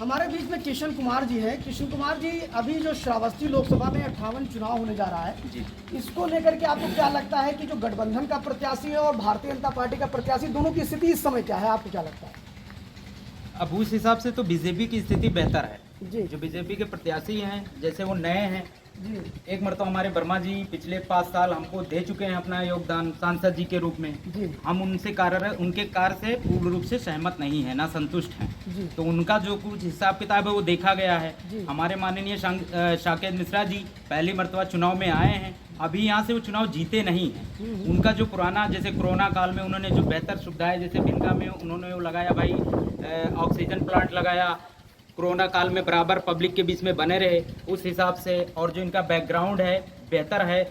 हमारे बीच में किशन कुमार जी हैं। किशन कुमार जी, अभी जो श्रावस्ती लोकसभा में 58 चुनाव होने जा रहा है जी। इसको लेकर के आपको क्या लगता है कि जो गठबंधन का प्रत्याशी है और भारतीय जनता पार्टी का प्रत्याशी, दोनों की स्थिति इस समय क्या है, आपको क्या लगता है? अब उस हिसाब से तो बीजेपी की स्थिति बेहतर है। जी जो बीजेपी के प्रत्याशी हैं, जैसे वो नए हैं, जी एक मरतबा हमारे वर्मा जी पिछले 5 साल हमको दे चुके हैं अपना योगदान सांसद जी के रूप में। जी हम उनके कार्य से पूर्ण रूप से सहमत नहीं है, ना संतुष्ट हैं। जी तो उनका जो कुछ हिसाब किताब है वो देखा गया है। जी। हमारे माननीय साकेत मिश्रा जी पहली मरतबा चुनाव में आए हैं, अभी यहाँ से वो चुनाव जीते नहीं हैं। उनका जो पुराना, जैसे कोरोना काल में उन्होंने जो बेहतर सुविधाएं, जैसे बिनका में उन्होंने वो लगाया भाई, ऑक्सीजन प्लांट लगाया, कोरोना काल में बराबर पब्लिक के बीच में बने रहे, उस हिसाब से। और जो इनका बैकग्राउंड है बेहतर है,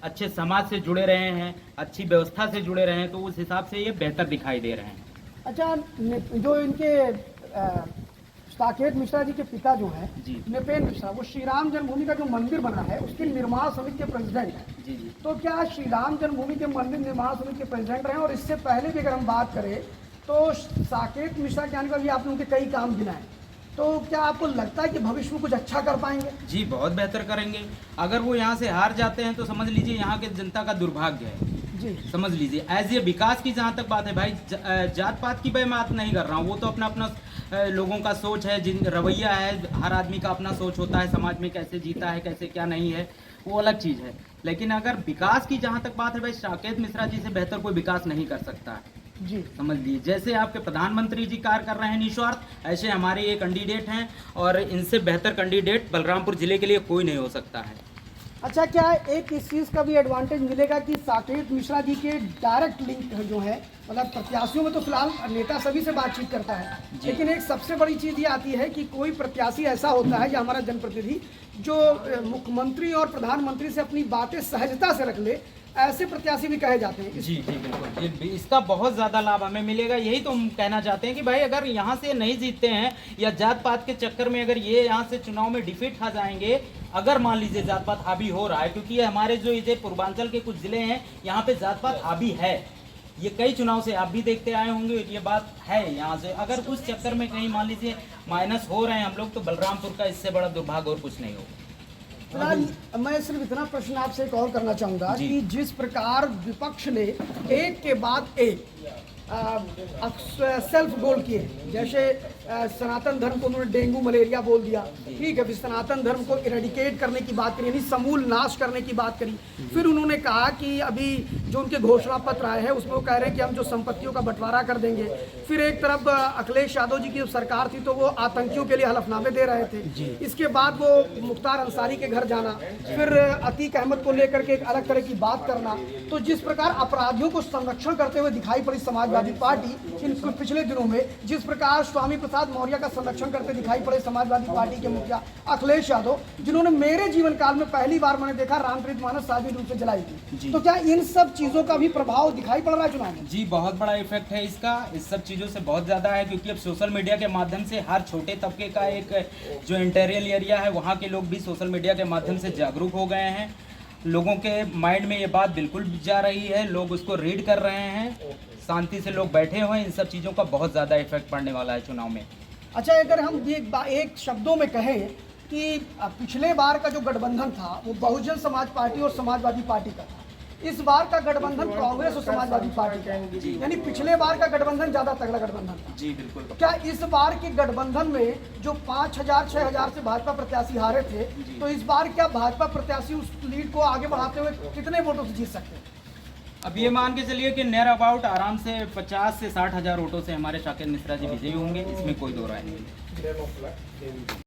अच्छे समाज से जुड़े रहे हैं, अच्छी व्यवस्था से जुड़े रहे हैं, तो उस हिसाब से ये बेहतर दिखाई दे रहे हैं। अच्छा, जो इनके साकेत मिश्रा जी के पिता जो हैं, जी नृपेंद्र मिश्रा, वो श्री राम जन्मभूमि का जो मंदिर बना है उसके निर्माण समिति के प्रेसिडेंट हैं। जी जी। तो क्या श्री राम जन्मभूमि के मंदिर निर्माण समिति के प्रेसिडेंट रहे? और इससे पहले भी अगर हम बात करें तो साकेत मिश्रा के आने का भी आपने उनके कई काम गिनाए, तो क्या आपको लगता है कि भविष्य में कुछ अच्छा कर पाएंगे? जी, बहुत बेहतर करेंगे। अगर वो यहाँ से हार जाते हैं तो समझ लीजिए यहाँ के जनता का दुर्भाग्य है। जी समझ लीजिए। एज ये विकास की जहाँ तक बात है भाई, जात पात की मैं बात नहीं कर रहा हूँ, वो तो अपना अपना लोगों का सोच है, जिन रवैया है, हर आदमी का अपना सोच होता है, समाज में कैसे जीता है, कैसे क्या नहीं है, वो अलग चीज़ है। लेकिन अगर विकास की जहाँ तक बात है भाई, साकेत मिश्रा जी से बेहतर कोई विकास नहीं कर सकता है। जी समझ लीजिए, जैसे आपके प्रधानमंत्री जी कार्य कर रहे हैं निस्वार्थ, ऐसे हमारे ये कैंडिडेट हैं, और इनसे बेहतर कैंडिडेट बलरामपुर जिले के लिए कोई नहीं हो सकता है। अच्छा, क्या एक इस चीज़ का भी एडवांटेज मिलेगा कि साकेत मिश्रा जी के डायरेक्ट लिंक जो है, मतलब प्रत्याशियों में तो फिलहाल नेता सभी से बातचीत करता है, लेकिन एक सबसे बड़ी चीज़ ये आती है कि कोई प्रत्याशी ऐसा होता है या हमारा जनप्रतिनिधि जो मुख्यमंत्री और प्रधानमंत्री से अपनी बातें सहजता से रख ले, ऐसे प्रत्याशी भी कहे जाते हैं। जी जी बिल्कुल, इसका बहुत ज़्यादा लाभ हमें मिलेगा। यही तो हम कहना चाहते हैं कि भाई अगर यहाँ से नहीं जीतते हैं या जात पात के चक्कर में अगर ये यहाँ से चुनाव में डिफीट खा जाएंगे, अगर मान लीजिए जात पात हावी हो रहा है, क्योंकि ये हमारे जो ये पूर्वांचल के कुछ ज़िले हैं यहाँ पे जात पात हावी है, ये कई चुनाव से आप भी देखते आए होंगे, ये बात है। यहाँ से अगर उस चक्कर में कहीं मान लीजिए माइनस हो रहे हैं हम लोग, तो बलरामपुर का इससे बड़ा दुर्भाग्य और कुछ नहीं होगा। फिलहाल मैं सिर्फ इतना प्रश्न आपसे एक और करना चाहूँगा कि जिस प्रकार विपक्ष ने एक के बाद एक सेल्फ गोल किए, जैसे सनातन धर्म को उन्होंने डेंगू मलेरिया बोल दिया, ठीक है, फिर सनातन धर्म को इरेडिकेट करने की बात करी, यानी समूल नाश करने की बात करी। फिर उन्होंने कहा कि अभी जो उनके घोषणा पत्र आए हैं उसमें वो कह रहे हैं कि हम जो संपत्तियों का बंटवारा कर देंगे। फिर एक तरफ अखिलेश यादव जी की सरकार थी तो वो आतंकियों के लिए हलफनामे दे रहे थे। इसके बाद वो मुख्तार अंसारी के घर जाना, फिर अतीक अहमद को लेकर के एक अलग तरह की बात करना। तो जिस प्रकार अपराधियों को संरक्षण करते हुए दिखाई पड़ी समाजवादी पार्टी इन पिछले दिनों में, जिस प्रकार स्वामी प्रसाद मौर्य का संरक्षण करते दिखाई पड़े समाजवादी पार्टी के मुखिया अखिलेश यादव, जिन्होंने मेरे जीवन काल में पहली बार मैंने देखा रामचरित मानस सार्वजनिक रूप से जलाई थी, तो क्या इन सब चीजों का भी प्रभाव दिखाई पड़ रहा है चुनाव में? जी, बहुत बड़ा इफेक्ट है इसका, इस सब चीज़ों से बहुत ज़्यादा है, क्योंकि अब सोशल मीडिया के माध्यम से हर छोटे तबके का एक जो इंटीरियर एरिया है वहाँ के लोग भी सोशल मीडिया के माध्यम से जागरूक हो गए हैं। लोगों के माइंड में ये बात बिल्कुल जा रही है, लोग उसको रीड कर रहे हैं, शांति से लोग बैठे हुए हैं। इन सब चीज़ों का बहुत ज़्यादा इफेक्ट पड़ने वाला है चुनाव में। अच्छा, अगर हम एक शब्दों में कहें कि पिछले बार का जो गठबंधन था वो बहुजन समाज पार्टी और समाजवादी पार्टी का था, इस बार का गठबंधन कांग्रेस और समाजवादी पार्टी का है, यानी पिछले बार का गठबंधन ज्यादा तगड़ा गठबंधन था। जी बिल्कुल। क्या इस बार के गठबंधन में जो 5,000 6,000 से भाजपा प्रत्याशी हारे थे, तो इस बार क्या भाजपा प्रत्याशी उस लीड को आगे बढ़ाते हुए कितने वोटों से जीत सकते हैं? अब ये मान के चलिए कि नियर अबाउट आराम से 50 से 60 हज़ार वोटों से हमारे साकेत मिश्रा जी विजयी होंगे, इसमें कोई दो राय नहीं है।